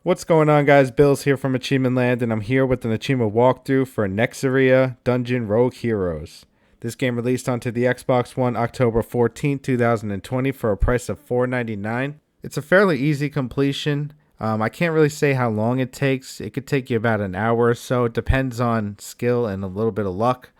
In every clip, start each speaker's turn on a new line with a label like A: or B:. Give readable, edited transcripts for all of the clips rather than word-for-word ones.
A: What's going on, guys? Bill's here from AchievementLand, and I'm here with an achievement walkthrough for Nexoria Dungeon Rogue Heroes. This game released onto the Xbox One October 14, 2020 for a price of $4.99. It's a fairly easy completion. I can't really say how long it takes. It could take you about an hour or so. It depends on skill and a little bit of luck.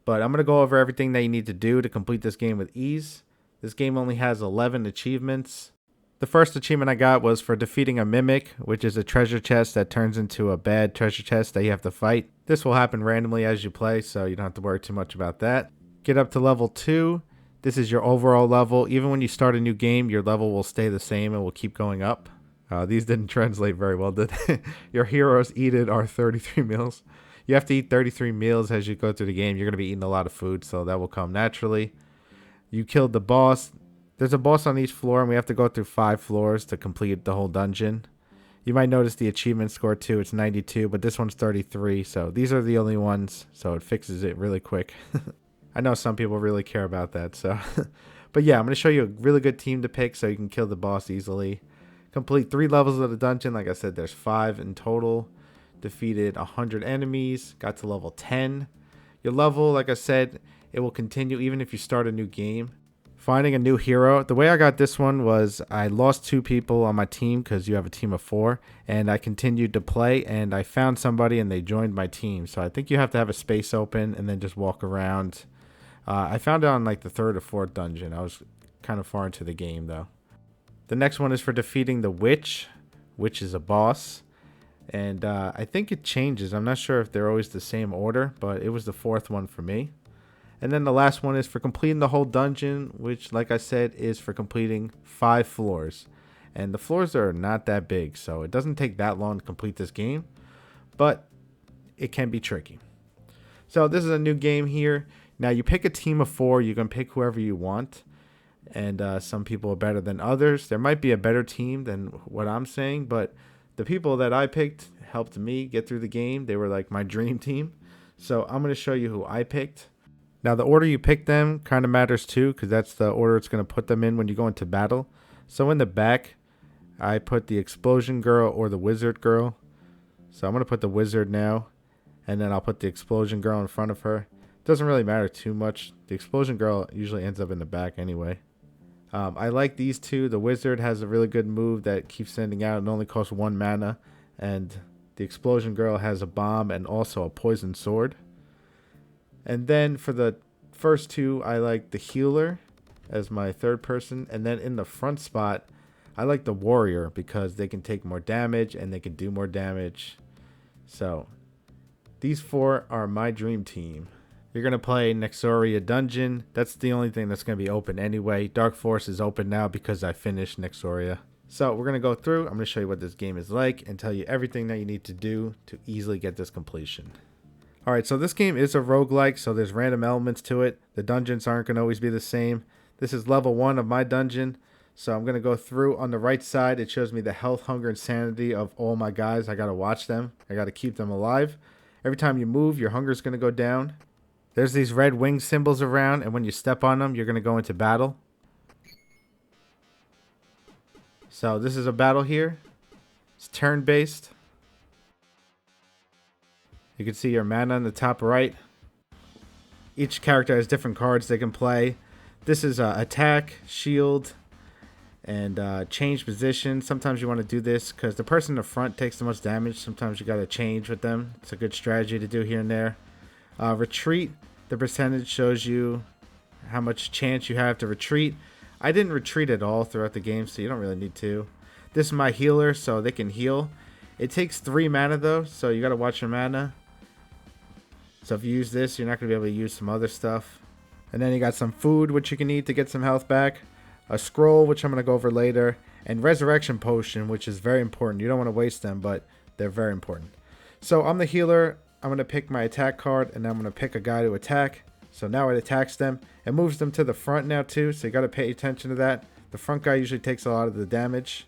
A: But I'm going to go over everything that you need to do to complete this game with ease. This game only has 11 achievements. The first achievement I got was for defeating a mimic, which is a treasure chest that turns into a bad treasure chest that you have to fight. This will happen randomly as you play, so you don't have to worry too much about that. Get up to level 2. This is your overall level. Even when you start a new game, your level will stay the same and will keep going up. These didn't translate very well, did they? Your heroes eaten are 33 meals. You have to eat 33 meals as you go through the game. You're going to be eating a lot of food, so that will come naturally. You killed the boss. There's a boss on each floor, and we have to go through 5 floors to complete the whole dungeon. You might notice the achievement score too. It's 92, but this one's 33, so these are the only ones, so it fixes it really quick. I know some people really care about that, so. But yeah, I'm going to show you a really good team to pick so you can kill the boss easily. Complete 3 levels of the dungeon. Like I said, there's 5 in total. Defeated 100 enemies. Got to level 10. Your level, like I said, it will continue even if you start a new game. Finding a new hero. The way I got this one was I lost 2 people on my team because you have a team of 4. And I continued to play and I found somebody and they joined my team. So I think you have to have a space open and then just walk around. I found it on like the 3rd or 4th dungeon. I was kind of far into the game though. The next one is for defeating the witch, which is a boss. And I think it changes. I'm not sure if they're always the same order, but it was the 4th one for me. And then the last one is for completing the whole dungeon, which, like I said, is for completing 5 floors. And the floors are not that big, so it doesn't take that long to complete this game. But it can be tricky. So this is a new game here. Now you pick a team of 4. You can pick whoever you want. And some people are better than others. There might be a better team than what I'm saying, but the people that I picked helped me get through the game. They were like my dream team. So I'm going to show you who I picked. Now the order you pick them kind of matters too, because that's the order it's going to put them in when you go into battle. So in the back, I put the explosion girl or the wizard girl. So I'm going to put the wizard now, and then I'll put the explosion girl in front of her. Doesn't really matter too much. The explosion girl usually ends up in the back anyway. I like these 2. The wizard has a really good move that keeps sending out. It only costs 1 mana. And the explosion girl has a bomb and also a poison sword. And then for the first 2, I like the healer as my 3rd person. And then in the front spot, I like the warrior because they can take more damage and they can do more damage. So these 4 are my dream team. You're going to play Nexoria Dungeon. That's the only thing that's going to be open anyway. Dark Force is open now because I finished Nexoria. So we're going to go through. I'm going to show you what this game is like and tell you everything that you need to do to easily get this completion. Alright, so this game is a roguelike, so there's random elements to it. The dungeons aren't going to always be the same. This is level 1 of my dungeon. So I'm going to go through. On the right side, it shows me the health, hunger, and sanity of all my guys. I got to watch them. I got to keep them alive. Every time you move, your hunger is going to go down. There's these red wing symbols around, and when you step on them, you're going to go into battle. So this is a battle here. It's turn-based. You can see your mana in the top right. Each character has different cards they can play. This is attack, shield, and change position. Sometimes you want to do this because the person in the front takes the most damage. Sometimes you got to change with them. It's a good strategy to do here and there. Retreat, the percentage shows you how much chance you have to retreat. I didn't retreat at all throughout the game, so you don't really need to. This is my healer, so they can heal. It takes 3 mana though, so you got to watch your mana. So if you use this, you're not going to be able to use some other stuff. And then you got some food, which you can eat to get some health back. A scroll, which I'm going to go over later. And resurrection potion, which is very important. You don't want to waste them, but they're very important. So I'm the healer. I'm going to pick my attack card, and I'm going to pick a guy to attack. So now it attacks them. It moves them to the front now too, so you got to pay attention to that. The front guy usually takes a lot of the damage.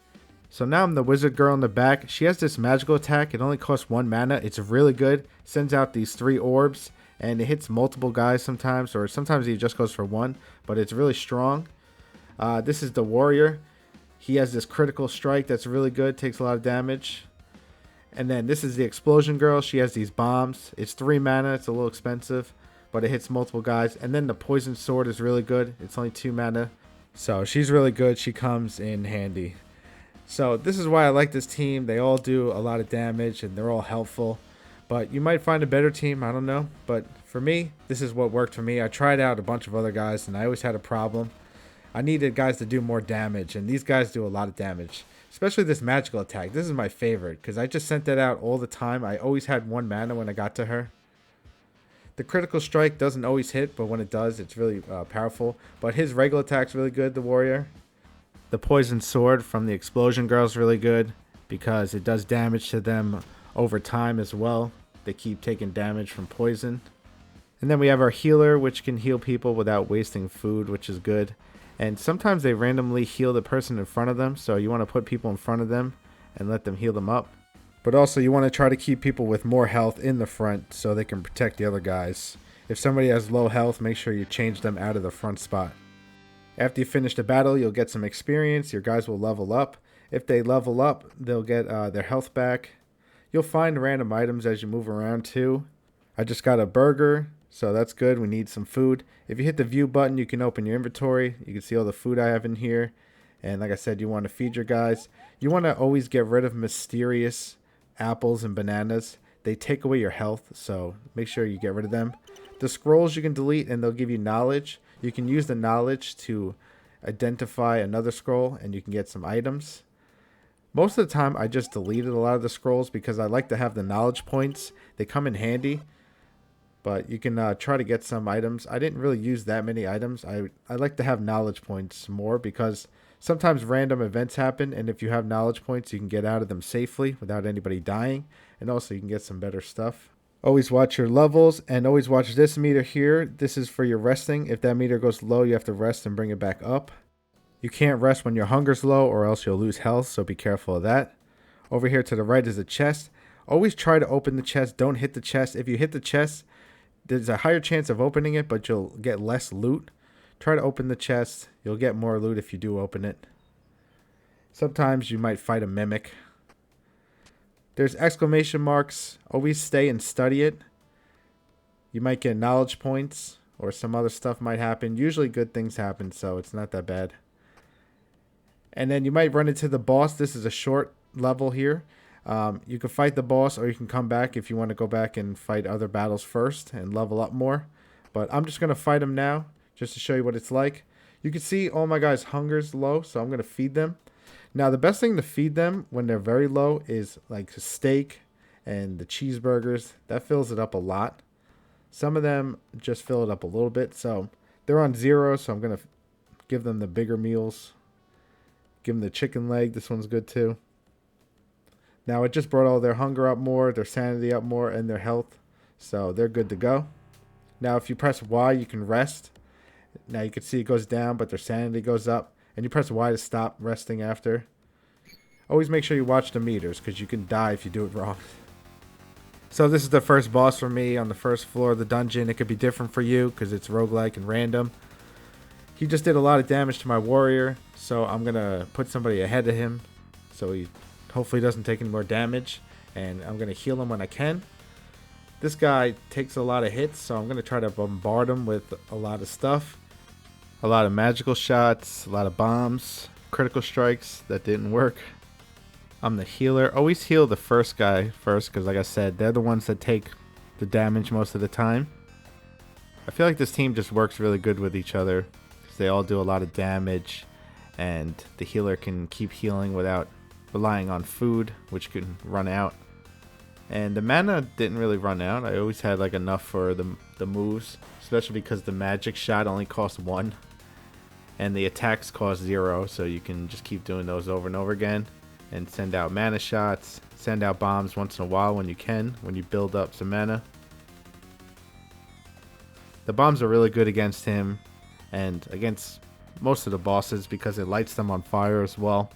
A: So now I'm the wizard girl in the back. She has this magical attack. It only costs 1 mana. It's really good. Sends out these 3 orbs, and it hits multiple guys sometimes, or sometimes it just goes for 1, but it's really strong. This is the warrior. He has this critical strike that's really good. Takes a lot of damage. And then this is the Explosion Girl. She has these bombs. It's 3 mana. It's a little expensive, but it hits multiple guys. And then the Poison Sword is really good. It's only 2 mana. So she's really good. She comes in handy. So this is why I like this team. They all do a lot of damage and they're all helpful. But you might find a better team. I don't know. But for me, this is what worked for me. I tried out a bunch of other guys and I always had a problem. I needed guys to do more damage. And these guys do a lot of damage. Especially this magical attack. This is my favorite because I just sent that out all the time. I always had 1 mana when I got to her. The critical strike doesn't always hit, but when it does, it's really powerful. But his regular attack's really good, the warrior. The poison sword from the Explosion Girl is really good because it does damage to them over time as well. They keep taking damage from poison. And then we have our healer, which can heal people without wasting food, which is good. And sometimes they randomly heal the person in front of them, so you want to put people in front of them and let them heal them up. But also you want to try to keep people with more health in the front so they can protect the other guys. If somebody has low health, make sure you change them out of the front spot. After you finish the battle, you'll get some experience. Your guys will level up. If they level up, they'll get their health back. You'll find random items as you move around too. I just got a burger. So that's good. We need some food. If you hit the view button, you can open your inventory. You can see all the food I have in here. And like I said, you want to feed your guys. You want to always get rid of mysterious apples and bananas. They take away your health, so make sure you get rid of them. The scrolls you can delete and they'll give you knowledge. You can use the knowledge to identify another scroll and you can get some items. Most of the time, I just deleted a lot of the scrolls because I like to have the knowledge points. They come in handy. But you can try to get some items. I didn't really use that many items. I like to have knowledge points more because sometimes random events happen. And if you have knowledge points, you can get out of them safely without anybody dying. And also you can get some better stuff. Always watch your levels and always watch this meter here. This is for your resting. If that meter goes low, you have to rest and bring it back up. You can't rest when your hunger's low or else you'll lose health. So be careful of that. Over here to the right is a chest. Always try to open the chest. Don't hit the chest. If you hit the chest, there's a higher chance of opening it, but you'll get less loot. Try to open the chest. You'll get more loot if you do open it. Sometimes you might fight a mimic. There's exclamation marks. Always stay and study it. You might get knowledge points or some other stuff might happen. Usually good things happen, so it's not that bad. And then you might run into the boss. This is a short level here. You can fight the boss or you can come back if you want to go back and fight other battles first and level up more. But I'm just going to fight them now just to show you what it's like. You can see all my guys' hunger's low, so I'm going to feed them. Now, the best thing to feed them when they're very low is like steak and the cheeseburgers. That fills it up a lot. Some of them just fill it up a little bit. So they're on 0, so I'm going to give them the bigger meals. Give them the chicken leg. This one's good too. Now, it just brought all their hunger up more, their sanity up more, and their health. So they're good to go. Now, if you press Y, you can rest. Now, you can see it goes down, but their sanity goes up. And you press Y to stop resting after. Always make sure you watch the meters, because you can die if you do it wrong. So this is the first boss for me on the first floor of the dungeon. It could be different for you, because it's roguelike and random. He just did a lot of damage to my warrior, so I'm going to put somebody ahead of him, so he hopefully doesn't take any more damage, and I'm going to heal him when I can. This guy takes a lot of hits, so I'm going to try to bombard him with a lot of stuff. A lot of magical shots, a lot of bombs, critical strikes that didn't work. I'm the healer. Always heal the first guy first, because like I said, they're the ones that take the damage most of the time. I feel like this team just works really good with each other, because they all do a lot of damage, and the healer can keep healing without relying on food, which can run out. And the mana didn't really run out. I always had like enough for the moves, especially because the magic shot only cost 1 and the attacks cost 0, so you can just keep doing those over and over again and send out mana shots, send out bombs once in a while when you can, when you build up some mana. The bombs are really good against him and against most of the bosses because it lights them on fire as well.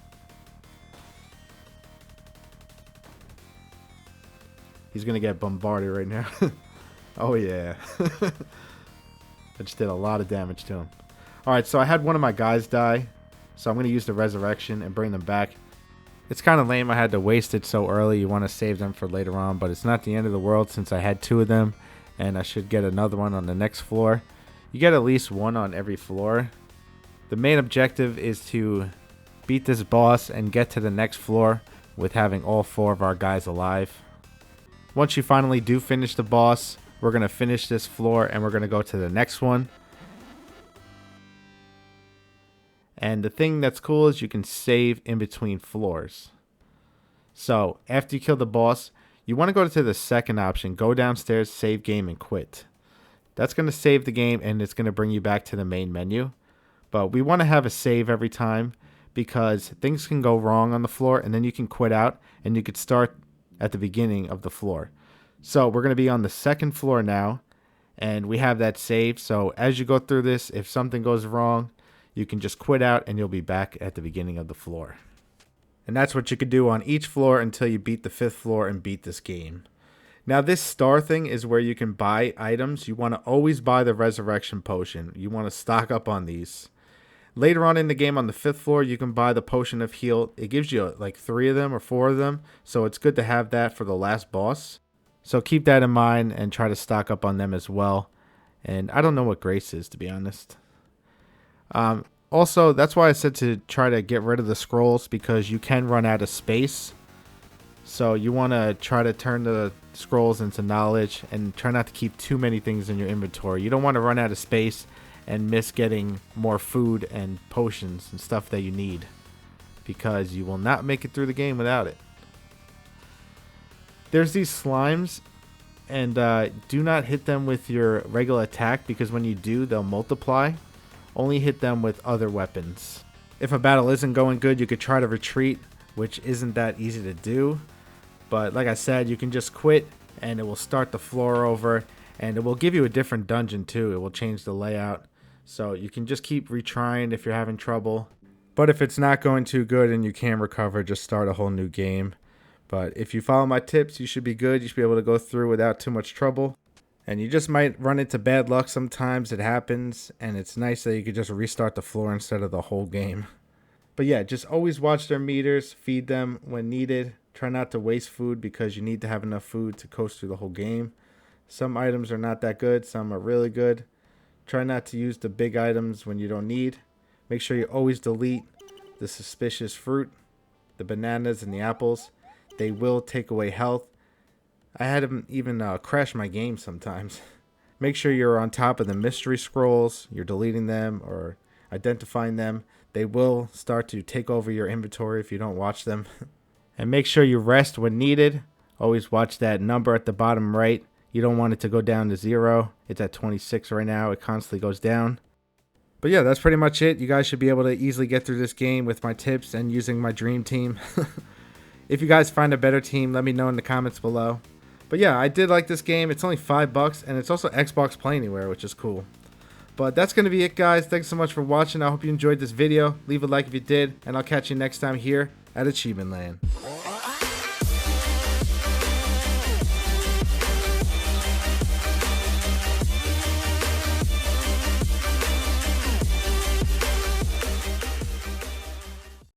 A: He's going to get bombarded right now. Oh, yeah. I just did a lot of damage to him. Alright, so I had one of my guys die. So I'm going to use the resurrection and bring them back. It's kind of lame I had to waste it so early. You want to save them for later on, but it's not the end of the world since I had 2 of them, and I should get another one on the next floor. You get at least 1 on every floor. The main objective is to beat this boss and get to the next floor with having all 4 of our guys alive. Once you finally do finish the boss, we're going to finish this floor and we're going to go to the next one. And the thing that's cool is you can save in between floors. So after you kill the boss, you want to go to the second option, go downstairs, save game, and quit. That's going to save the game and it's going to bring you back to the main menu. But we want to have a save every time because things can go wrong on the floor and then you can quit out and you could start at the beginning of the floor. So we're going to be on the second floor now and we have that save. So as you go through this, if something goes wrong, you can just quit out and you'll be back at the beginning of the floor. And that's what you could do on each floor until you beat the 5th floor and beat this game. Now this star thing is where you can buy items. You want to always buy the resurrection potion. You want to stock up on these. Later on in the game on the 5th floor, you can buy the potion of heal. It gives you like 3 of them or 4 of them. So it's good to have that for the last boss. So keep that in mind and try to stock up on them as well. And I don't know what grace is, to be honest. Also, that's why I said to try to get rid of the scrolls because you can run out of space. So you want to try to turn the scrolls into knowledge and try not to keep too many things in your inventory. You don't want to run out of space and miss getting more food and potions and stuff that you need because you will not make it through the game without it. There's these slimes and do not hit them with your regular attack because when you do, they'll multiply. Only hit them with other weapons. If a battle isn't going good, you could try to retreat, which isn't that easy to do. But like I said, you can just quit and it will start the floor over and it will give you a different dungeon too. It will change the layout. So you can just keep retrying if you're having trouble. But if it's not going too good and you can't recover, just start a whole new game. But if you follow my tips, you should be good. You should be able to go through without too much trouble. And you just might run into bad luck sometimes. It happens. And it's nice that you could just restart the floor instead of the whole game. But yeah, just always watch their meters. Feed them when needed. Try not to waste food because you need to have enough food to coast through the whole game. Some items are not that good. Some are really good. Try not to use the big items when you don't need. Make sure you always delete the suspicious fruit, the bananas and the apples. They will take away health. I had them even crash my game sometimes. Make sure you're on top of the mystery scrolls. You're deleting them or identifying them. They will start to take over your inventory if you don't watch them. And make sure you rest when needed. Always watch that number at the bottom right. You don't want it to go down to 0. It's at 26 right now. It constantly goes down. But yeah, that's pretty much it. You guys should be able to easily get through this game with my tips and using my dream team. If you guys find a better team, let me know in the comments below. But yeah, I did like this game. It's only $5 and it's also Xbox Play Anywhere, which is cool. But that's going to be it, guys. Thanks so much for watching. I hope you enjoyed this video. Leave a like if you did, and I'll catch you next time here at AchievementLand.